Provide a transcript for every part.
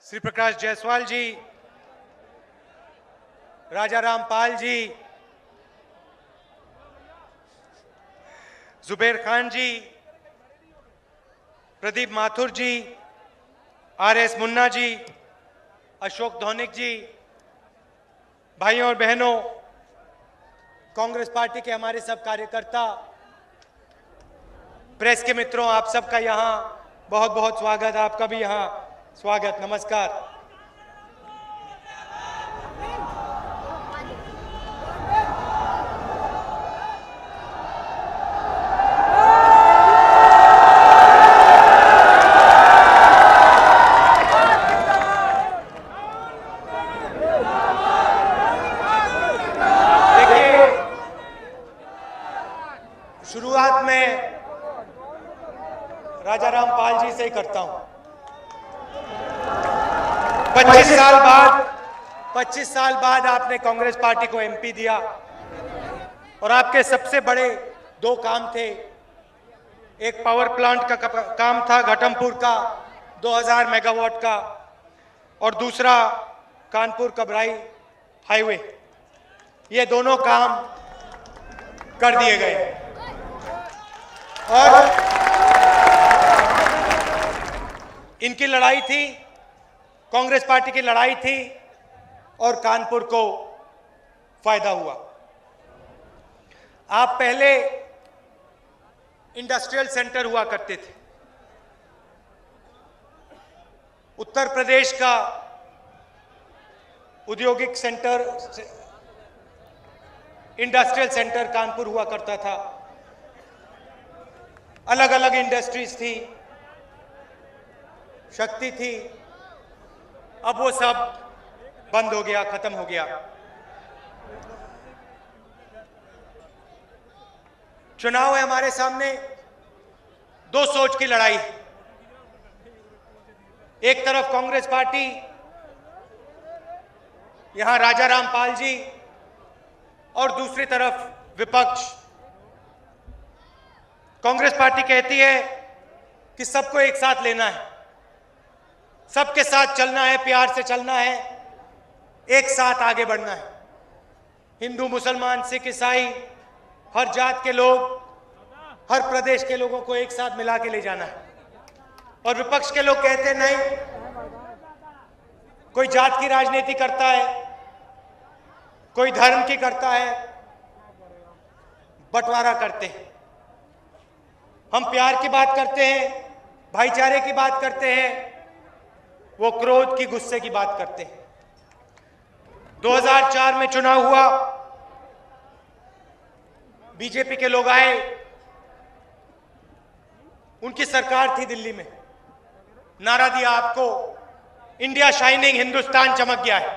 श्री प्रकाश जायसवाल जी, राजा रामपाल जी, जुबेर खान जी, प्रदीप माथुर जी, RS. Munna ji, Ashok धौनिक जी, भाइयों और बहनों, कांग्रेस पार्टी के हमारे सब कार्यकर्ता, प्रेस के मित्रों, आप सबका यहाँ बहुत बहुत स्वागत। आपका भी यहाँ स्वागत। नमस्कार। शुरुआत में राजा रामपाल जी से ही करता हूं। 25 साल बाद आपने कांग्रेस पार्टी को एमपी दिया और आपके सबसे बड़े दो काम थे। एक पावर प्लांट का काम था घटमपुर का 2000 मेगावाट का, और दूसरा कानपुर कबराई हाईवे। ये दोनों काम कर दिए गए और इनकी लड़ाई थी, कांग्रेस पार्टी की लड़ाई थी, और कानपुर को फायदा हुआ। आप पहले इंडस्ट्रियल सेंटर हुआ करते थे। उत्तर प्रदेश का औद्योगिक सेंटर, इंडस्ट्रियल सेंटर कानपुर हुआ करता था। अलग अलग इंडस्ट्रीज थी, शक्ति थी। अब वो सब बंद हो गया, खत्म हो गया। चुनाव है हमारे सामने, दो सोच की लड़ाई। एक तरफ कांग्रेस पार्टी, यहां राजा रामपाल जी, और दूसरी तरफ विपक्ष। कांग्रेस पार्टी कहती है कि सबको एक साथ लेना है, सबके साथ चलना है, प्यार से चलना है, एक साथ आगे बढ़ना है। हिंदू, मुसलमान, सिख, ईसाई, हर जात के लोग, हर प्रदेश के लोगों को एक साथ मिला के ले जाना है। और विपक्ष के लोग कहते नहीं, कोई जात की राजनीति करता है, कोई धर्म की करता है, बंटवारा करते हैं। हम प्यार की बात करते हैं, भाईचारे की बात करते हैं, वो क्रोध की, गुस्से की बात करते हैं। 2004 में चुनाव हुआ, बीजेपी के लोग आए, उनकी सरकार थी दिल्ली में, नारा दिया आपको, इंडिया शाइनिंग, हिंदुस्तान चमक गया है।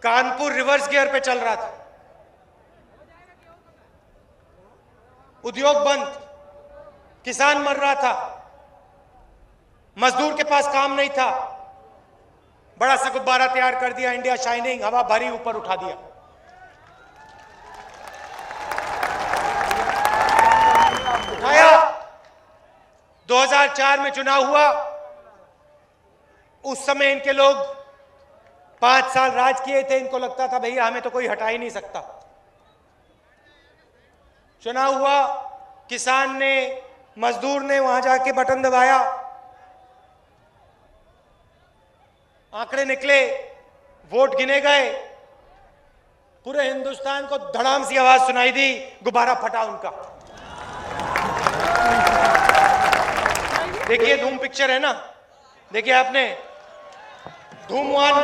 कानपुर रिवर्स गियर पे चल रहा था, उद्योग बंद, किसान मर रहा था, मजदूर के पास काम नहीं था। बड़ा सा गुब्बारा तैयार कर दिया, इंडिया शाइनिंग, हवा भरी, ऊपर उठा दिया। उठाया। 2004 में चुनाव हुआ, उस समय इनके लोग 5 साल राज किए थे, इनको लगता था भैया हमें तो कोई हटा ही नहीं सकता। चुनाव हुआ, किसान ने, मजदूर ने वहां जाके बटन दबाया, आंकड़े निकले, वोट गिने गए, पूरे हिंदुस्तान को धड़ाम सी आवाज सुनाई दी, गुब्बारा फटा उनका। देखिए धूम पिक्चर है ना, देखिए आपने, धूम 1,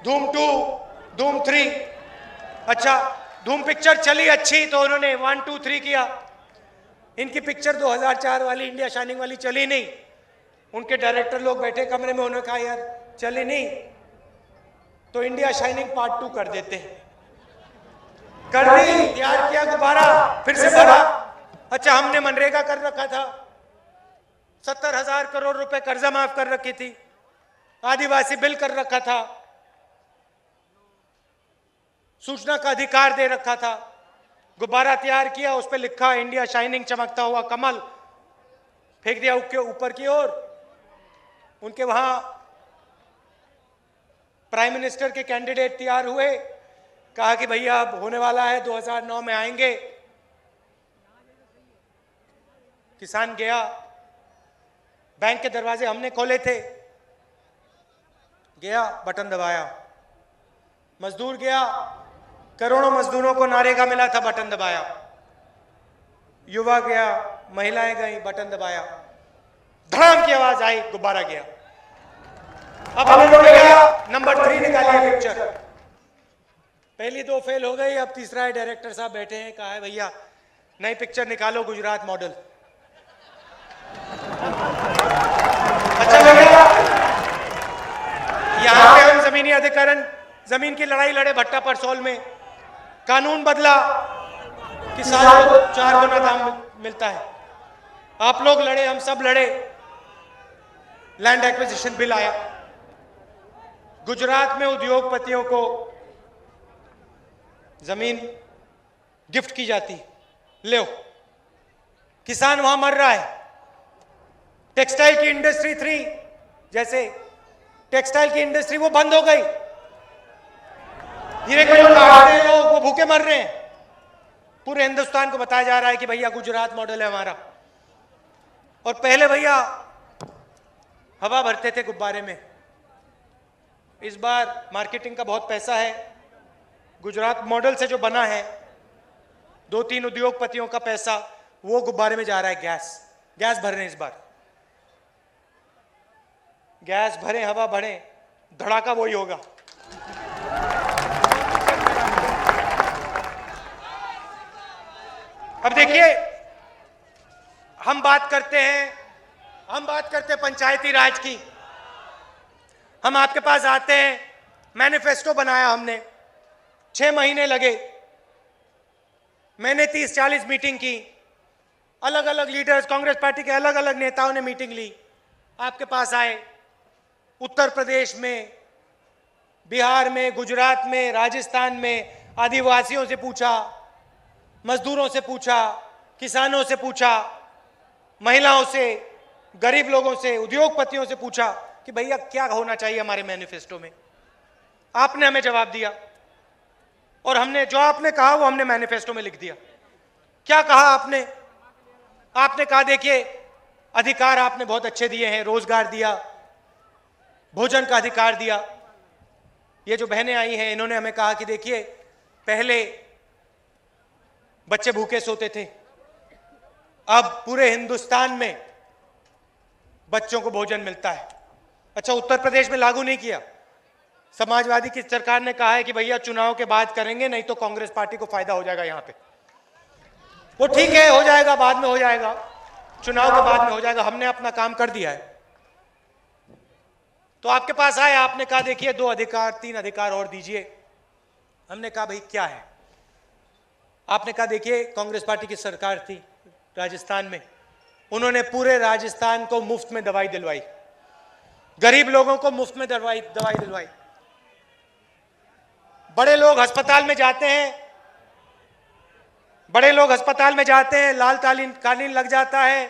धूम 2, धूम 3। अच्छा, धूम पिक्चर चली अच्छी तो उन्होंने 1, 2, 3 किया। इनकी पिक्चर 2004 वाली, इंडिया शाइनिंग वाली चली नहीं। उनके डायरेक्टर लोग बैठे कमरे में, उन्होंने कहा यार चली नहीं तो इंडिया शाइनिंग पार्ट 2 कर देते हैं। कर दी, तैयार किया गुब्बारा, फिर से भरा। अच्छा, हमने मनरेगा कर रखा था, 70,000 करोड़ रुपए कर्जा माफ कर रखी थी, आदिवासी बिल कर रखा था, सूचना का अधिकार दे रखा था। गुब्बारा तैयार किया, उस पर लिखा इंडिया शाइनिंग, चमकता हुआ कमल। फेंक दिया उसके ऊपर की ओर। उनके वहां प्राइम मिनिस्टर के कैंडिडेट तैयार हुए, कहा कि भैया अब होने वाला है, 2009 में आएंगे। किसान गया, बैंक के दरवाजे हमने खोले थे, गया बटन दबाया। मजदूर गया, करोड़ों मजदूरों को नारेगा मिला था, बटन दबाया। युवा गया, महिलाएं गई, बटन दबाया, धड़ाम की आवाज आई, गुब्बारा गया। अब हम लोग गया, नंबर 3 निकालिए पिक्चर। पहली 2 फेल हो गई, अब तीसरा है, डायरेक्टर साहब बैठे हैं, कहा है भैया नई पिक्चर निकालो, गुजरात मॉडल। अच्छा भैया, यहां पे हम जमीनी अधिकरण, जमीन की लड़ाई लड़े भट्टा परसोल में, कानून बदला, किसानों को 4 गुना दाम मिलता है। आप लोग लड़े, हम सब लड़े, लैंड एक्विजिशन बिल आया। गुजरात में उद्योगपतियों को जमीन गिफ्ट की जाती, लो, किसान वहां मर रहा है। टेक्सटाइल की इंडस्ट्री 3, जैसे टेक्सटाइल की इंडस्ट्री वो बंद हो गई, धीरे धीरे लोग वो भूखे मर रहे हैं। पूरे हिंदुस्तान को बताया जा रहा है कि भैया गुजरात मॉडल है हमारा। और पहले भैया हवा भरते थे गुब्बारे में, इस बार मार्केटिंग का बहुत पैसा है। गुजरात मॉडल से जो बना है, 2-3 उद्योगपतियों का पैसा वो गुब्बारे में जा रहा है। गैस भर रहे हैं इस बार, गैस भरे, हवा भरे, धड़ाका वही होगा। अब देखिए, हम बात करते हैं पंचायती राज की। हम आपके पास आते हैं, मैनिफेस्टो बनाया हमने, 6 महीने लगे, मैंने 30-40 मीटिंग की, अलग अलग लीडर्स, कांग्रेस पार्टी के अलग अलग नेताओं ने मीटिंग ली, आपके पास आए। उत्तर प्रदेश में, बिहार में, गुजरात में, राजस्थान में आदिवासियों से पूछा, मजदूरों से पूछा, किसानों से पूछा, महिलाओं से, गरीब लोगों से, उद्योगपतियों से पूछा कि भैया क्या होना चाहिए हमारे मैनिफेस्टो में। आपने हमें जवाब दिया और हमने जो आपने कहा वो हमने मैनिफेस्टो में लिख दिया। क्या कहा आपने? आपने कहा देखिए, अधिकार आपने बहुत अच्छे दिए हैं, रोजगार दिया, भोजन का अधिकार दिया। ये जो बहनें आई हैं, इन्होंने हमें कहा कि देखिए, पहले बच्चे भूखे सोते थे, अब पूरे हिंदुस्तान में बच्चों को भोजन मिलता है। अच्छा, उत्तर प्रदेश में लागू नहीं किया। समाजवादी की सरकार ने कहा है कि भैया चुनाव के बाद करेंगे, नहीं तो कांग्रेस पार्टी को फायदा हो जाएगा। यहां पे वो ठीक है, हो जाएगा, बाद में हो जाएगा, चुनाव के बाद में हो जाएगा, हमने अपना काम कर दिया है। तो आपके पास आए, आपने कहा देखिए 2 अधिकार 3 अधिकार और दीजिए। हमने कहा भाई क्या है? आपने कहा देखिए, कांग्रेस पार्टी की सरकार थी राजस्थान में, उन्होंने पूरे राजस्थान को मुफ्त में दवाई दिलवाई, गरीब लोगों को मुफ्त में दवाई दिलवाई। बड़े लोग अस्पताल में जाते हैं, लाल कालीन लग जाता है,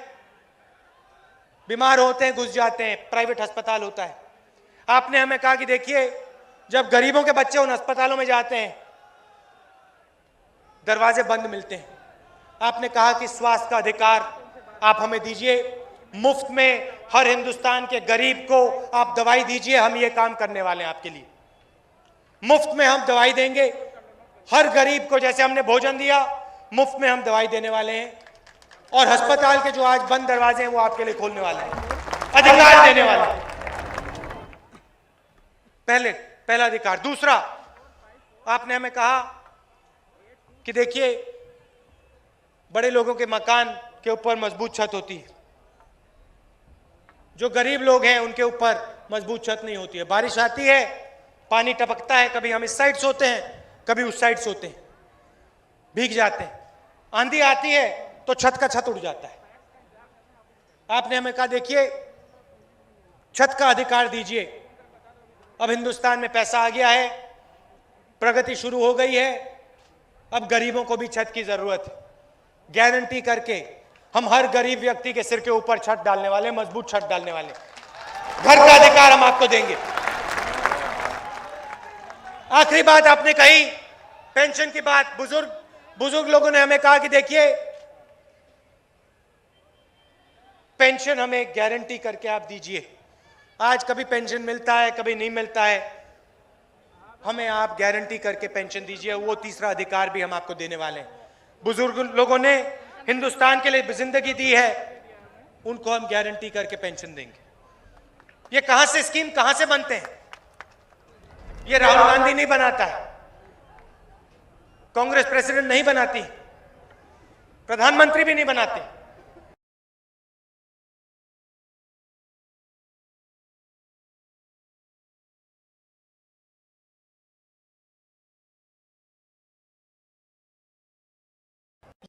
बीमार होते हैं, घुस जाते हैं, प्राइवेट अस्पताल होता है। आपने हमें कहा कि देखिए, जब गरीबों के बच्चे उन अस्पतालों में जाते हैं, दरवाजे बंद मिलते हैं। आपने कहा कि स्वास्थ्य का अधिकार आप हमें दीजिए, मुफ्त में हर हिंदुस्तान के गरीब को आप दवाई दीजिए, हम ये काम करने वाले हैं आपके लिए। मुफ्त में हम दवाई देंगे हर गरीब को, जैसे हमने भोजन दिया, मुफ्त में हम दवाई देने वाले हैं। और अस्पताल के जो आज बंद दरवाजे हैं वो आपके लिए खोलने वाले हैं, अधिकार देने वाले हैं। पहला अधिकार। दूसरा, आपने हमें कहा कि देखिए, बड़े लोगों के मकान के ऊपर मजबूत छत होती है, जो गरीब लोग हैं उनके ऊपर मजबूत छत नहीं होती है। बारिश आती है, पानी टपकता है, कभी हम इस साइड सोते हैं, कभी उस साइड सोते हैं, भीग जाते हैं। आंधी आती है तो छत का छत उड़ जाता है। आपने हमें कहा देखिए, छत का अधिकार दीजिए। अब हिंदुस्तान में पैसा आ गया है, प्रगति शुरू हो गई है, अब गरीबों को भी छत की जरूरत है। गारंटी करके हम हर गरीब व्यक्ति के सिर के ऊपर छत डालने वाले, मजबूत छत डालने वाले। घर का अधिकार हम आपको देंगे। आखिरी बात आपने कही पेंशन की बात। बुजुर्ग लोगों ने हमें कहा कि देखिए पेंशन हमें गारंटी करके आप दीजिए। आज कभी पेंशन मिलता है, कभी नहीं मिलता है, हमें आप गारंटी करके पेंशन दीजिए। वो तीसरा अधिकार भी हम आपको देने वाले हैं। बुजुर्ग लोगों ने हिंदुस्तान के लिए जिंदगी दी है, उनको हम गारंटी करके पेंशन देंगे। ये कहां से स्कीम कहां से बनते हैं? ये राहुल गांधी नहीं बनाता है, कांग्रेस प्रेसिडेंट नहीं बनाती, प्रधानमंत्री भी नहीं बनाते।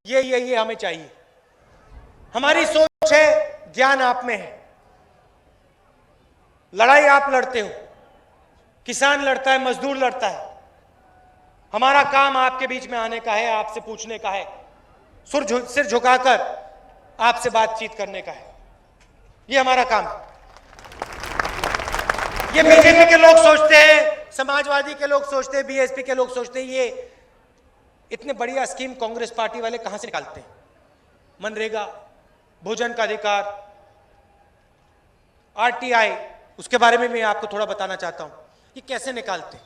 ये हमें चाहिए। हमारी सोच है, ज्ञान आप में है। लड़ाई आप लड़ते हो, किसान लड़ता है, मजदूर लड़ता है। हमारा काम आपके बीच में आने का है, आपसे पूछने का है, सिर झुकाकर आपसे बातचीत करने का है। ये हमारा काम है। ये बीजेपी के लोग सोचते हैं, समाजवादी के लोग सोचते हैं, बीएसपी के लोग सोचते हैं ये इतने बढ़िया स्कीम कांग्रेस पार्टी वाले कहां से निकालते हैं? मनरेगा, भोजन का अधिकार, आरटीआई, उसके बारे में मैं आपको थोड़ा बताना चाहता हूं। ये कैसे निकालते हैं?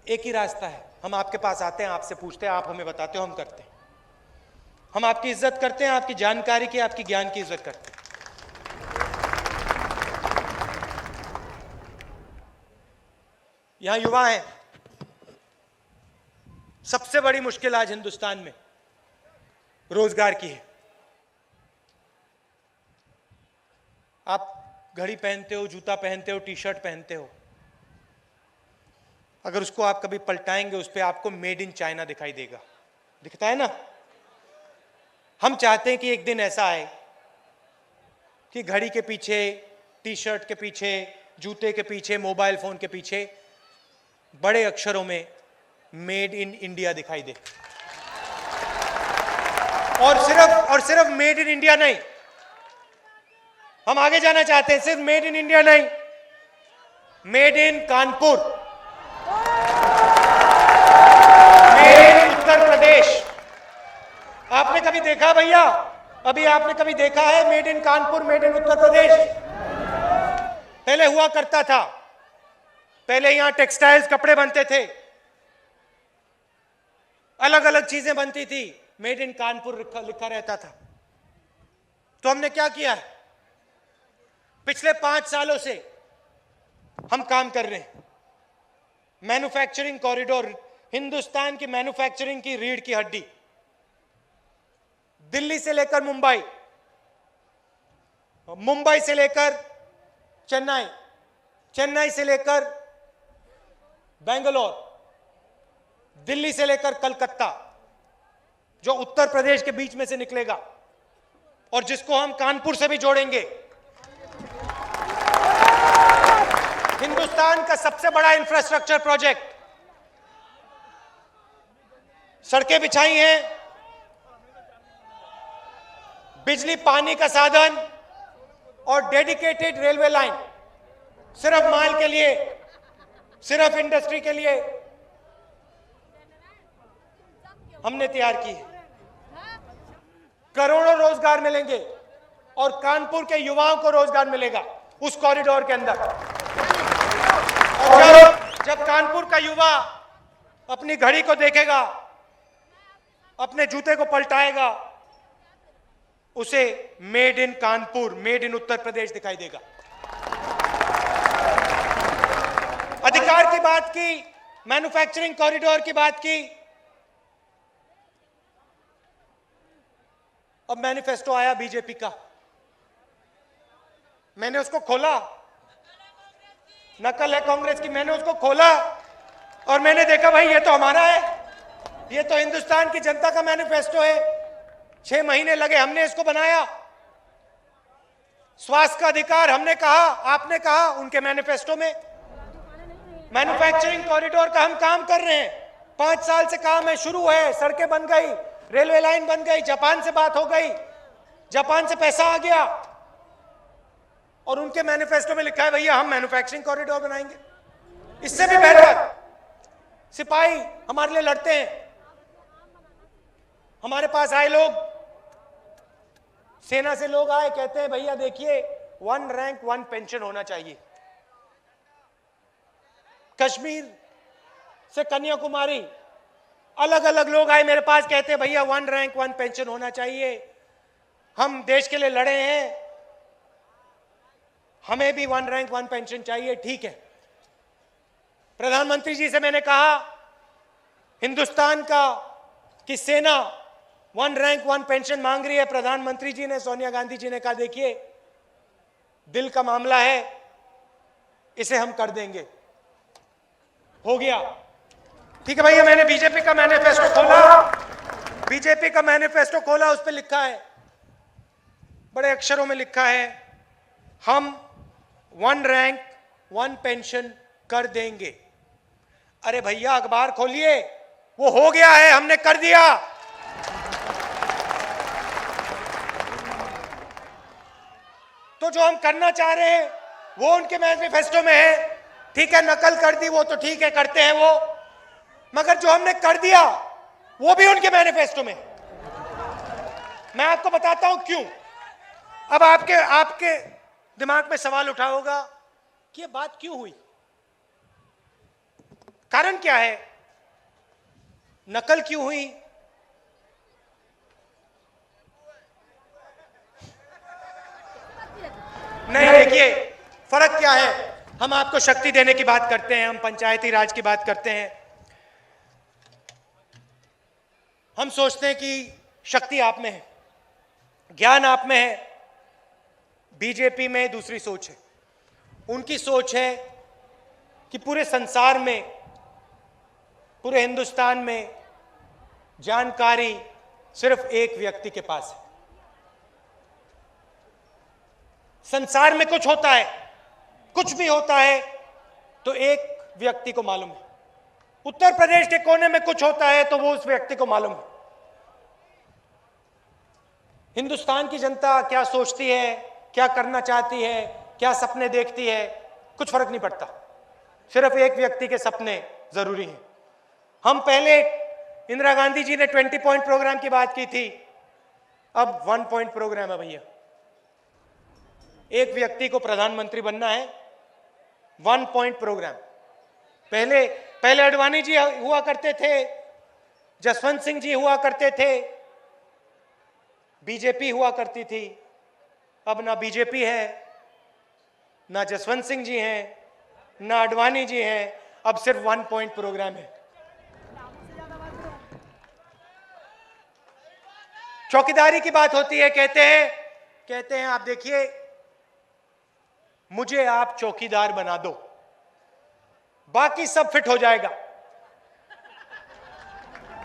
एक ही रास्ता है, हम आपके पास आते हैं, आपसे पूछते हैं, आप हमें बताते हो, हम करते हैं। हम आपकी इज्जत करते हैं, आपकी जानकारी की, आपकी ज्ञान की इज्जत करते हैं। यहां युवा हैं। सबसे बड़ी मुश्किल आज हिंदुस्तान में रोजगार की है। आप घड़ी पहनते हो, जूता पहनते हो, टी शर्ट पहनते हो, अगर उसको आप कभी पलटाएंगे उस पर आपको मेड इन चाइना दिखाई देगा। दिखता है ना? हम चाहते हैं कि एक दिन ऐसा आए कि घड़ी के पीछे, टी शर्ट के पीछे, जूते के पीछे, मोबाइल फोन के पीछे बड़े अक्षरों में मेड इन इंडिया दिखाई दे। और सिर्फ मेड इन इंडिया नहीं, हम आगे जाना चाहते हैं। सिर्फ मेड इन इंडिया नहीं, made in Kanpur, made in Uttar Pradesh. आपने कभी देखा भैया? अभी आपने कभी देखा है made in Kanpur, made in Uttar Pradesh? पहले हुआ करता था। पहले यहां टेक्सटाइल्स, कपड़े बनते थे, अलग अलग चीजें बनती थी, मेड इन कानपुर लिखा रहता था। तो हमने क्या किया है? पिछले 5 सालों से हम काम कर रहे हैं। मैन्युफैक्चरिंग कॉरिडोर, हिंदुस्तान की मैन्युफैक्चरिंग की रीढ़ की हड्डी, दिल्ली से लेकर मुंबई, मुंबई से लेकर चेन्नई, चेन्नई से लेकर बेंगलोर, दिल्ली से लेकर कलकत्ता, जो उत्तर प्रदेश के बीच में से निकलेगा और जिसको हम कानपुर से भी जोड़ेंगे। हिंदुस्तान का सबसे बड़ा इंफ्रास्ट्रक्चर प्रोजेक्ट। सड़कें बिछाई हैं, बिजली पानी का साधन और डेडिकेटेड रेलवे लाइन, सिर्फ माल के लिए, सिर्फ इंडस्ट्री के लिए हमने तैयार की है। करोड़ों रोजगार मिलेंगे और कानपुर के युवाओं को रोजगार मिलेगा उस कॉरिडोर के अंदर। और जब कानपुर का युवा अपनी घड़ी को देखेगा, अपने जूते को पलटाएगा, उसे made in Kanpur, made in Uttar Pradesh दिखाई देगा। अधिकार की बात की, मैन्युफैक्चरिंग कॉरिडोर की बात की। अब मैनिफेस्टो आया बीजेपी का, मैंने उसको खोला, नकल है कांग्रेस की। मैंने उसको खोला और मैंने देखा भाई ये तो हमारा है, ये तो हिंदुस्तान की जनता का मैनिफेस्टो है। 6 महीने लगे, हमने इसको बनाया। स्वास्थ्य का अधिकार हमने कहा, आपने कहा उनके मैनिफेस्टो में। मैन्युफैक्चरिंग कॉरिडोर का हम काम कर रहे हैं, 5 साल से काम है, शुरू है, सड़कें बन गई, रेलवे लाइन बन गई, जापान से बात हो गई, जापान से पैसा आ गया और उनके मैनिफेस्टो में लिखा है भैया हम मैन्युफैक्चरिंग कॉरिडोर बनाएंगे। इससे भी बेहतर सिपाही हमारे लिए लड़ते हैं। हमारे पास आए लोग, सेना से लोग आए, कहते हैं भैया देखिए 1 रैंक 1 पेंशन होना चाहिए। कश्मीर से कन्याकुमारी अलग अलग लोग आए मेरे पास, कहते हैं भैया 1 रैंक 1 पेंशन होना चाहिए, हम देश के लिए लड़े हैं, हमें भी 1 रैंक 1 पेंशन चाहिए। ठीक है, प्रधानमंत्री जी से मैंने कहा हिंदुस्तान की सेना 1 रैंक 1 पेंशन मांग रही है। प्रधानमंत्री जी ने, सोनिया गांधी जी ने कहा देखिए दिल का मामला है, इसे हम कर देंगे। हो गया, ठीक है भैया। मैंने बीजेपी का मैनिफेस्टो खोला, बीजेपी का मैनिफेस्टो खोला, उस पर लिखा है, बड़े अक्षरों में लिखा है, हम 1 रैंक 1 पेंशन कर देंगे। अरे भैया अखबार खोलिए, वो हो गया है, हमने कर दिया। तो जो हम करना चाह रहे हैं वो उनके मैनिफेस्टो में है। ठीक है, नकल कर दी वो तो ठीक है, करते हैं वो, मगर जो हमने कर दिया वो भी उनके मैनिफेस्टो में। मैं आपको बताता हूं क्यों। अब आपके दिमाग में सवाल उठा होगा कि ये बात क्यों हुई, कारण क्या है, नकल क्यों हुई। नहीं, देखिए फर्क क्या है। हम आपको शक्ति देने की बात करते हैं, हम पंचायती राज की बात करते हैं, हम सोचते हैं कि शक्ति आप में है, ज्ञान आप में है। बीजेपी में दूसरी सोच है। उनकी सोच है कि पूरे संसार में, पूरे हिंदुस्तान में जानकारी सिर्फ एक व्यक्ति के पास है। संसार में कुछ होता है, कुछ भी होता है तो एक व्यक्ति को मालूम है। उत्तर प्रदेश के कोने में कुछ होता है तो वो उस व्यक्ति को मालूम है। हिंदुस्तान की जनता क्या सोचती है, क्या करना चाहती है, क्या सपने देखती है, कुछ फर्क नहीं पड़ता, सिर्फ एक व्यक्ति के सपने जरूरी हैं। हम पहले, इंदिरा गांधी जी ने 20 पॉइंट प्रोग्राम की बात की थी, अब 1 पॉइंट प्रोग्राम है भैया। एक व्यक्ति को प्रधानमंत्री बनना है, 1 पॉइंट प्रोग्राम। पहले अडवाणी जी हुआ करते थे, जसवंत सिंह जी हुआ करते थे, बीजेपी हुआ करती थी। अब ना बीजेपी है, ना जसवंत सिंह जी हैं, ना अडवाणी जी हैं, अब सिर्फ 1 पॉइंट प्रोग्राम है। चौकीदारी की बात होती है, कहते हैं आप देखिए मुझे आप चौकीदार बना दो, बाकी सब फिट हो जाएगा।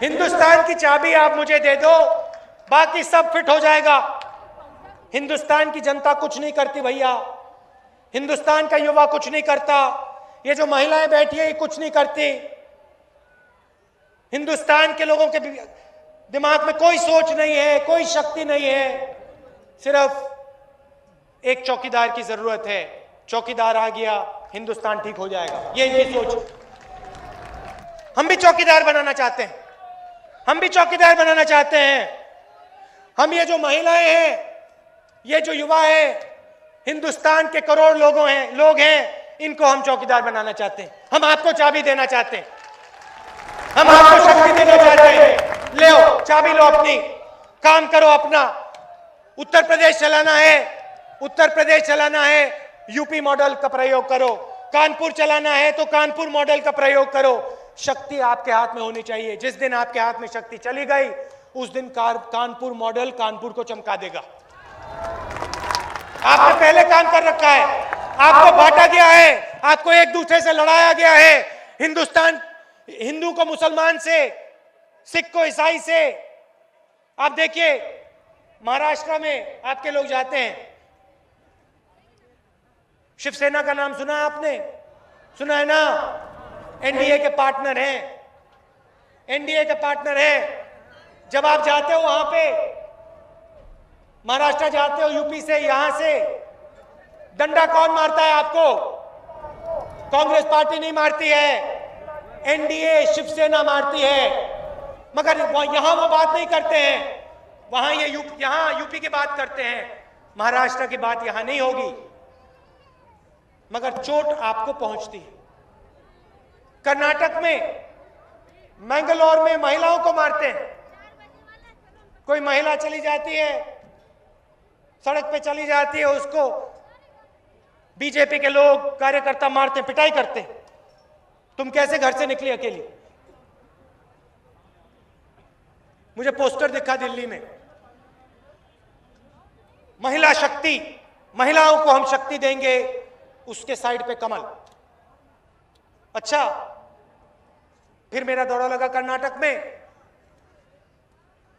हिंदुस्तान की चाबी आप मुझे दे दो, बाकी सब फिट हो जाएगा। हिंदुस्तान की जनता कुछ नहीं करती भैया, हिंदुस्तान का युवा कुछ नहीं करता, ये जो महिलाएं बैठी है ये कुछ नहीं करती। हिंदुस्तान के लोगों के दिमाग में कोई सोच नहीं है, कोई शक्ति नहीं है, सिर्फ एक चौकीदार की जरूरत है। चौकीदार आ गया, हिंदुस्तान ठीक हो जाएगा, ये इनकी सोच। हम भी चौकीदार बनाना चाहते हैं, हम भी चौकीदार बनाना चाहते हैं। हम ये जो महिलाएं हैं, ये जो युवा है, हिंदुस्तान के करोड़ लोग हैं, इनको हम चौकीदार बनाना चाहते हैं। हम आपको चाबी देना चाहते हैं, हम आपको शक्ति देना चाहते हैं। ले आओ चाबी, लो अपनी, काम करो अपना। उत्तर प्रदेश चलाना है, उत्तर प्रदेश चलाना है, यूपी मॉडल का प्रयोग करो। कानपुर चलाना है तो कानपुर मॉडल का प्रयोग करो। शक्ति आपके हाथ में होनी चाहिए। जिस दिन आपके हाथ में शक्ति चली गई, उस दिन कानपुर मॉडल कानपुर को चमका देगा। आपने पहले काम कर रखा है, आपको बांटा गया है, आपको एक दूसरे से लड़ाया गया है। हिंदुस्तान हिंदू को मुसलमान से, सिख को ईसाई से। आप देखिए महाराष्ट्र में आपके लोग जाते हैं, शिवसेना का नाम सुना है आपने? सुना है ना? एनडीए के पार्टनर हैं, एनडीए के पार्टनर हैं। जब आप जाते हो वहां पे, महाराष्ट्र जाते हो यूपी से, यहां से, डंडा कौन मारता है आपको? कांग्रेस पार्टी नहीं मारती है, एनडीए शिवसेना मारती है। मगर यहां वो बात नहीं करते हैं, वहां यहां यूपी की बात करते हैं, महाराष्ट्र की बात यहां नहीं होगी। मगर चोट आपको पहुंचती है। कर्नाटक में, मैंगलोर में महिलाओं को मारते हैं। कोई महिला चली जाती है, सड़क पे चली जाती है, उसको बीजेपी के लोग, कार्यकर्ता मारते, पिटाई करते। तुम कैसे घर से निकली अकेली? मुझे पोस्टर दिखा दिल्ली में, महिला शक्ति, महिलाओं को हम शक्ति देंगे, उसके साइड पे कमल। अच्छा, फिर मेरा दौरा लगा कर्नाटक में।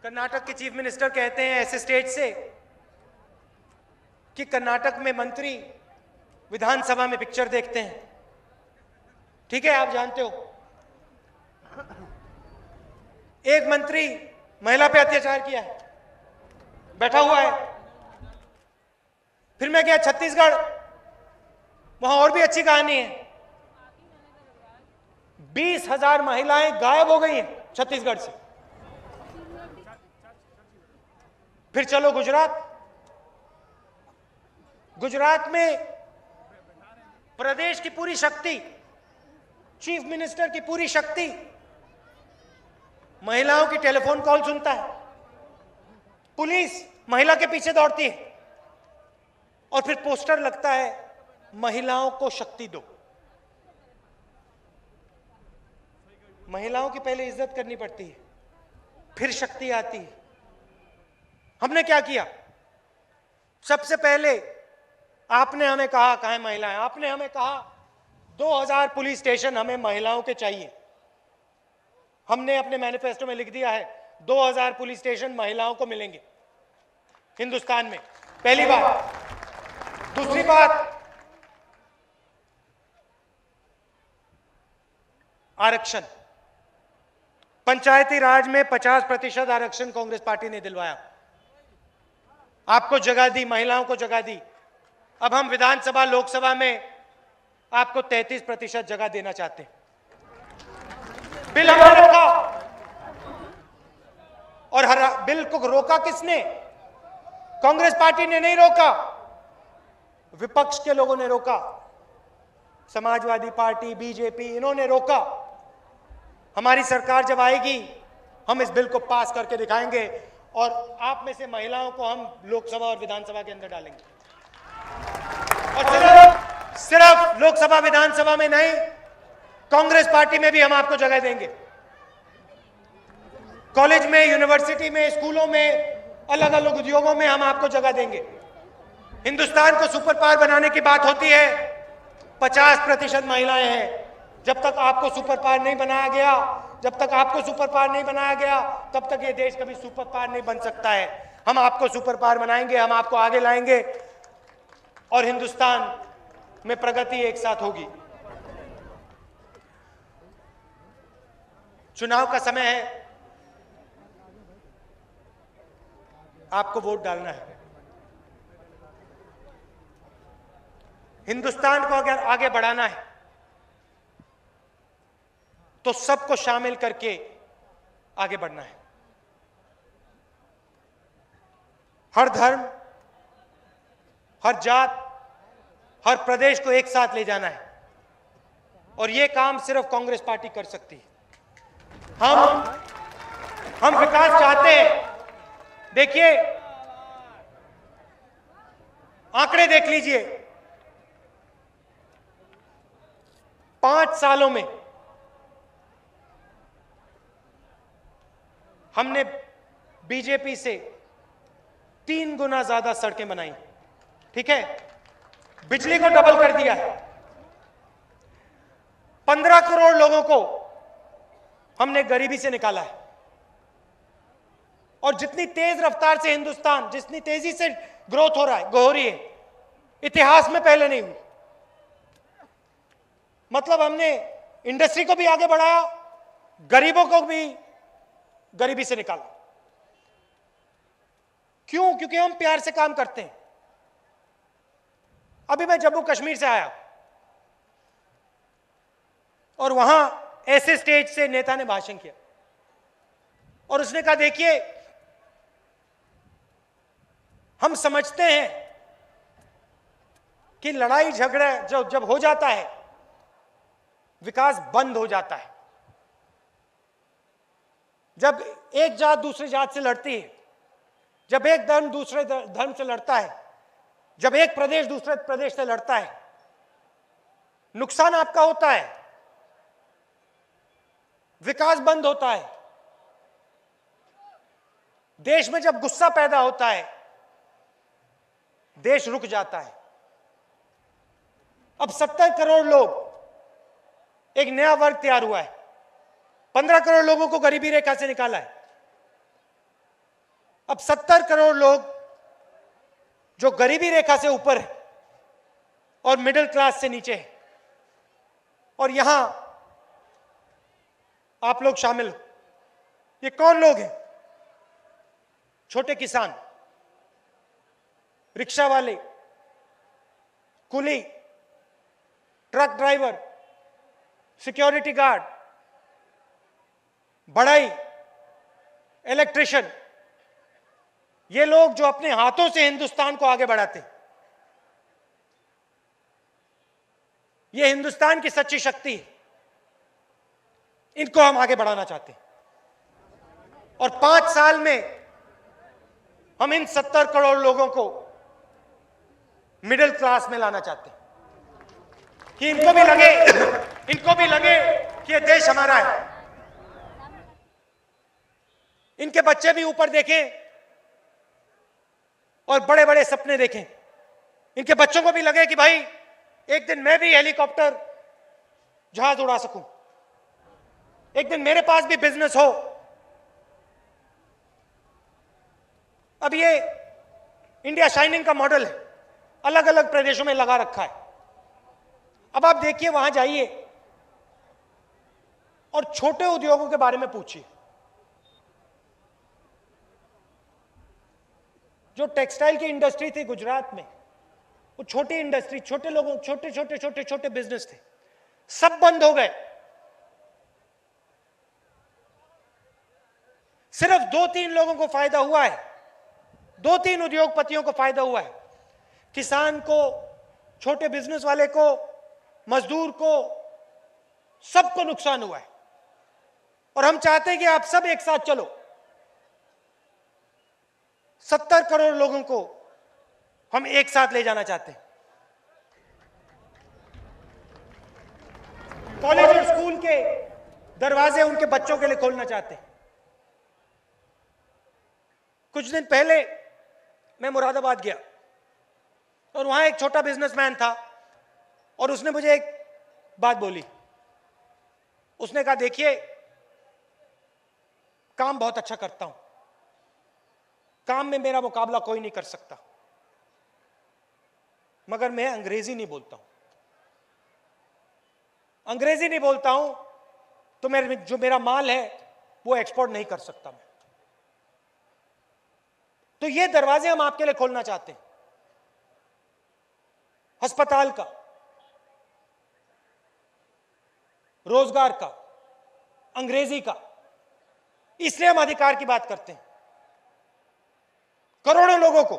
कर्नाटक के चीफ मिनिस्टर कहते हैं ऐसे स्टेज से कि कर्नाटक में मंत्री विधानसभा में पिक्चर देखते हैं। ठीक है, आप जानते हो, एक मंत्री महिला पे अत्याचार किया है, बैठा हुआ है। फिर मैं गया छत्तीसगढ़, वहां और भी अच्छी कहानी है। 20,000 महिलाएं गायब हो गई हैं छत्तीसगढ़ से। फिर चलो गुजरात, गुजरात में प्रदेश की पूरी शक्ति, चीफ मिनिस्टर की पूरी शक्ति महिलाओं की टेलीफोन कॉल सुनता है। पुलिस महिला के पीछे दौड़ती है और फिर पोस्टर लगता है, महिलाओं को शक्ति दो। महिलाओं की पहले इज्जत करनी पड़ती है, फिर शक्ति आती है। हमने क्या किया? सबसे पहले आपने हमें कहा कहां महिलाएं, आपने हमें कहा 2000 पुलिस स्टेशन हमें महिलाओं के चाहिए। हमने अपने मैनिफेस्टो में लिख दिया है 2000 पुलिस स्टेशन महिलाओं को मिलेंगे हिंदुस्तान में, पहली बात। दूसरी बात, आरक्षण। पंचायती राज में 50% आरक्षण कांग्रेस पार्टी ने दिलवाया, आपको जगह दी, महिलाओं को जगह दी। अब हम विधानसभा, लोकसभा में आपको 33% जगह देना चाहते हैं। बिल हमने रखा और बिल को रोका किसने? कांग्रेस पार्टी ने नहीं रोका, विपक्ष के लोगों ने रोका। समाजवादी पार्टी, बीजेपी, इन्होंने रोका। हमारी सरकार जब आएगी, हम इस बिल को पास करके दिखाएंगे और आप में से महिलाओं को हम लोकसभा और विधानसभा के अंदर डालेंगे। और सिर्फ लोकसभा विधानसभा में नहीं, कांग्रेस पार्टी में भी हम आपको जगह देंगे। कॉलेज में, यूनिवर्सिटी में, स्कूलों में, अलग अलग उद्योगों में हम आपको जगह देंगे। हिंदुस्तान को सुपर पावर बनाने की बात होती है, 50% महिलाएं हैं। जब तक आपको सुपर पावर नहीं बनाया गया, जब तक आपको सुपर पावर नहीं बनाया गया, तब तक ये देश कभी सुपर पावर नहीं बन सकता है। हम आपको सुपर पावर बनाएंगे, हम आपको आगे लाएंगे और हिंदुस्तान में प्रगति एक साथ होगी। चुनाव का समय है, आपको वोट डालना है। हिंदुस्तान को अगर आगे बढ़ाना है तो सबको शामिल करके आगे बढ़ना है। हर धर्म, हर जात, हर प्रदेश को एक साथ ले जाना है और यह काम सिर्फ कांग्रेस पार्टी कर सकती है। हम विकास चाहते हैं। देखिए, आंकड़े देख लीजिए, 5 सालों में हमने बीजेपी से 3 गुना ज्यादा सड़कें बनाई। ठीक है, बिजली को डबल कर दिया है, 15 करोड़ लोगों को हमने गरीबी से निकाला है। और जितनी तेज रफ्तार से हिंदुस्तान, जितनी तेजी से ग्रोथ हो रही है, इतिहास में पहले नहीं हुई। मतलब हमने इंडस्ट्री को भी आगे बढ़ाया, गरीबों को भी गरीबी से निकाला। क्यों? क्योंकि हम प्यार से काम करते हैं। अभी मैं जम्मू कश्मीर से आया और वहां ऐसे स्टेज से नेता ने भाषण किया और उसने कहा, देखिए हम समझते हैं कि लड़ाई झगड़ा जब हो जाता है विकास बंद हो जाता है। जब एक जात दूसरी जात से लड़ती है, जब एक धर्म दूसरे धर्म से लड़ता है, जब एक प्रदेश दूसरे प्रदेश से लड़ता है, नुकसान आपका होता है, विकास बंद होता है। देश में जब गुस्सा पैदा होता है देश रुक जाता है। अब 70 करोड़ लोग, एक नया वर्ग तैयार हुआ है। 15 करोड़ लोगों को गरीबी रेखा से निकाला है। अब 70 करोड़ लोग जो गरीबी रेखा से ऊपर है और मिडिल क्लास से नीचे है, और यहां आप लोग शामिल हो। ये कौन लोग हैं? छोटे किसान, रिक्शा वाले, कुली, ट्रक ड्राइवर, सिक्योरिटी गार्ड, बढ़ई, इलेक्ट्रिशियन, ये लोग जो अपने हाथों से हिंदुस्तान को आगे बढ़ाते हैं। ये हिंदुस्तान की सच्ची शक्ति है, इनको हम आगे बढ़ाना चाहते हैं। और 5 साल में हम इन 70 करोड़ लोगों को मिडिल क्लास में लाना चाहते हैं कि इनको भी लगे कि ये देश हमारा है। इनके बच्चे भी ऊपर देखें और बड़े बड़े सपने देखें। इनके बच्चों को भी लगे कि भाई एक दिन मैं भी हेलीकॉप्टर जहाज उड़ा सकूं, एक दिन मेरे पास भी बिजनेस हो। अब ये इंडिया शाइनिंग का मॉडल है, अलग अलग प्रदेशों में लगा रखा है। अब आप देखिए, वहां जाइए और छोटे उद्योगों के बारे में पूछिए। जो टेक्सटाइल की इंडस्ट्री थी गुजरात में, वो छोटी इंडस्ट्री, छोटे लोगों, छोटे बिजनेस थे, सब बंद हो गए। सिर्फ 2-3 लोगों को फायदा हुआ है, 2-3 उद्योगपतियों को फायदा हुआ है। किसान को, छोटे बिजनेस वाले को, मजदूर को, सबको नुकसान हुआ है। और हम चाहते हैं कि आप सब एक साथ चलो। 70 करोड़ लोगों को हम एक साथ ले जाना चाहते हैं। कॉलेज और स्कूल के दरवाजे उनके बच्चों के लिए खोलना चाहते हैं। कुछ दिन पहले मैं मुरादाबाद गया और वहां एक छोटा बिजनेसमैन था और उसने मुझे एक बात बोली। उसने कहा, देखिए काम बहुत अच्छा करता हूं, काम में मेरा मुकाबला कोई नहीं कर सकता, मगर मैं अंग्रेजी नहीं बोलता हूं। अंग्रेजी नहीं बोलता हूं तो जो मेरा माल है वो एक्सपोर्ट नहीं कर सकता मैं। तो ये दरवाजे हम आपके लिए खोलना चाहते हैं। अस्पताल का, रोजगार का, अंग्रेजी का, इसलिए हम अधिकार की बात करते हैं। करोड़ों लोगों को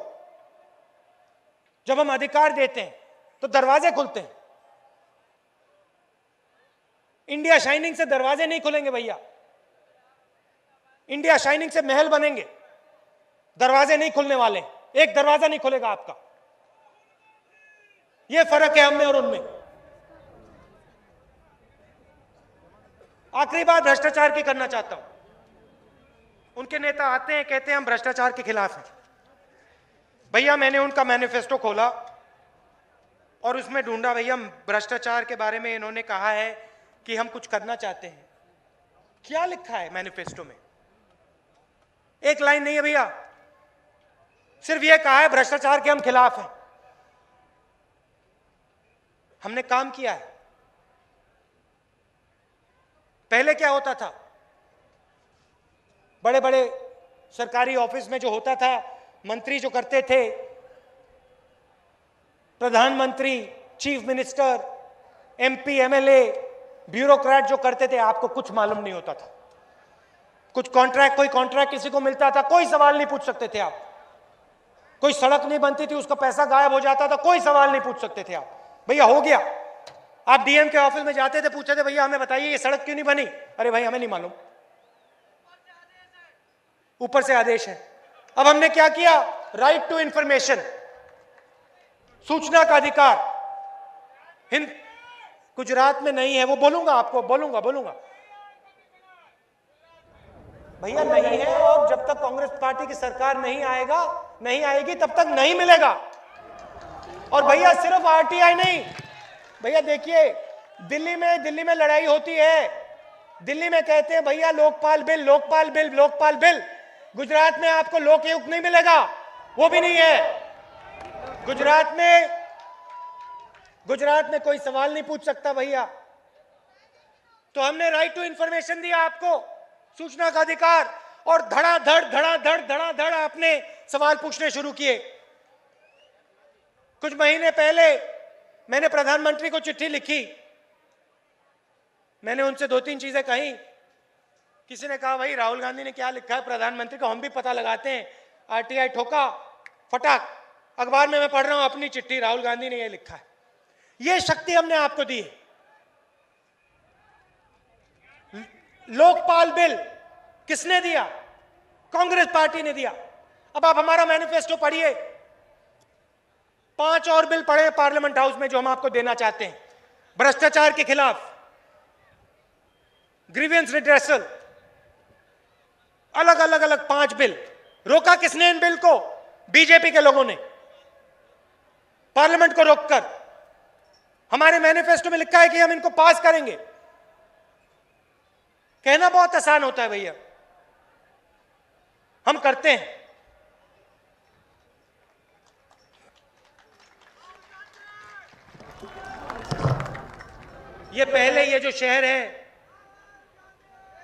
जब हम अधिकार देते हैं तो दरवाजे खुलते हैं। इंडिया शाइनिंग से दरवाजे नहीं खुलेंगे भैया। इंडिया शाइनिंग से महल बनेंगे, दरवाजे नहीं खुलने वाले। एक दरवाजा नहीं खुलेगा आपका। यह फर्क है हम में और उनमें। आखिरी बात भ्रष्टाचार की करना चाहता हूं। उनके नेता आते हैं, कहते हैं हम भ्रष्टाचार के खिलाफ हैं। भैया मैंने उनका मैनिफेस्टो खोला और उसमें ढूंढा, भैया भ्रष्टाचार के बारे में इन्होंने कहा है कि हम कुछ करना चाहते हैं। क्या लिखा है मैनिफेस्टो में? एक लाइन नहीं है भैया, सिर्फ यह कहा है भ्रष्टाचार के हम खिलाफ हैं। हमने काम किया है। पहले क्या होता था, बड़े बड़े सरकारी ऑफिस में जो होता था मंत्री जो करते थे, प्रधानमंत्री, chief minister, MP, MLA, bureaucrat जो करते थे, आपको कुछ मालूम नहीं होता था। कुछ कॉन्ट्रैक्ट, कोई कॉन्ट्रैक्ट किसी को मिलता था, कोई सवाल नहीं पूछ सकते थे आप। कोई सड़क नहीं बनती थी, उसका पैसा गायब हो जाता था, कोई सवाल नहीं पूछ सकते थे आप। भैया हो गया। आप डीएम के ऑफिस में जाते थे, पूछते थे भैया हमें बताइए ये सड़क क्यों नहीं बनी? अरे भाई हमें नहीं मालूम, ऊपर से आदेश है। अब हमने क्या किया? राइट टू इंफॉर्मेशन, सूचना का अधिकार। हिंद गुजरात में नहीं है, वो बोलूंगा आपको, बोलूंगा भैया नहीं है। और जब तक कांग्रेस पार्टी की सरकार नहीं आएगी तब तक नहीं मिलेगा। और भैया सिर्फ आरटीआई नहीं, भैया देखिए दिल्ली में लड़ाई होती है, दिल्ली में कहते हैं भैया लोकपाल बिल। गुजरात में आपको लोकयुक्त नहीं मिलेगा, वो भी नहीं है। गुजरात में कोई सवाल नहीं पूछ सकता भैया। तो हमने राइट टू इंफॉर्मेशन दिया आपको, सूचना का अधिकार, और धड़ाधड़ आपने सवाल पूछने शुरू किए। कुछ महीने पहले मैंने प्रधानमंत्री को चिट्ठी लिखी, मैंने उनसे 2-3 चीजें कही। किसी ने कहा भाई राहुल गांधी ने क्या लिखा है प्रधानमंत्री को, हम भी पता लगाते हैं। आरटीआई ठोका फटाक, अखबार में मैं पढ़ रहा हूं अपनी चिट्ठी, राहुल गांधी ने यह लिखा है। यह शक्ति हमने आपको दी है। लोकपाल बिल किसने दिया? कांग्रेस पार्टी ने दिया। अब आप हमारा मैनिफेस्टो पढ़िए, 5 और बिल पढ़े पार्लियामेंट हाउस में जो हम आपको देना चाहते हैं। भ्रष्टाचार के खिलाफ, ग्रीवेंस रिड्रेसल, अलग 5 बिल। रोका किसने इन बिल को? बीजेपी के लोगों ने, पार्लियामेंट को रोककर। हमारे मैनिफेस्टो में लिखा है कि हम इनको पास करेंगे। कहना बहुत आसान होता है भैया, हम करते हैं। ये जो शहर है,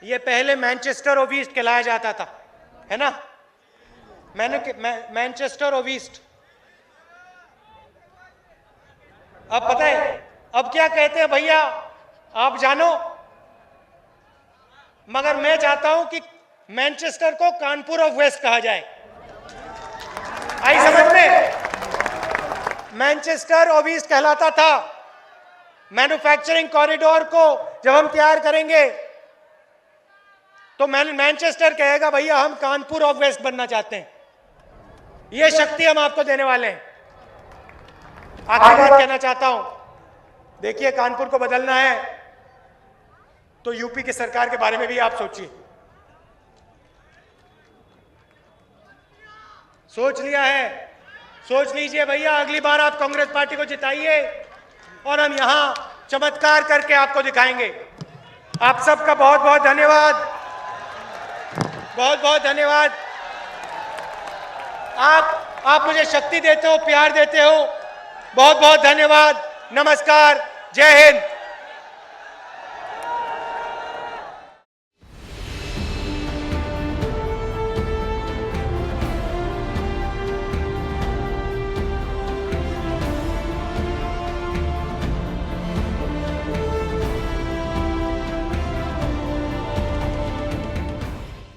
ये पहले मैनचेस्टर ऑफ ईस्ट कहलाया जाता था, है ना? Manchester of east. अब पता है अब क्या कहते हैं भैया, आप जानो। मगर मैं चाहता हूं कि मैनचेस्टर को कानपुर ऑफ वेस्ट कहा जाए। आई समझ में? मैनचेस्टर ऑफ ईस्ट कहलाता था। मैन्युफैक्चरिंग कॉरिडोर को जब हम तैयार करेंगे तो मैनचेस्टर कहेगा भैया हम कानपुर ऑफ वेस्ट बनना चाहते हैं। यह शक्ति हम आपको देने वाले हैं। आखिरी बात कहना चाहता हूं, देखिए कानपुर को बदलना है तो यूपी की सरकार के बारे में भी आप सोचिए। सोच लिया है? सोच लीजिए भैया, अगली बार आप कांग्रेस पार्टी को जिताइए और हम यहां चमत्कार करके आपको दिखाएंगे। आप सबका बहुत बहुत धन्यवाद, बहुत बहुत धन्यवाद। आप मुझे शक्ति देते हो, प्यार देते हो, बहुत बहुत धन्यवाद। नमस्कार, जय हिंद।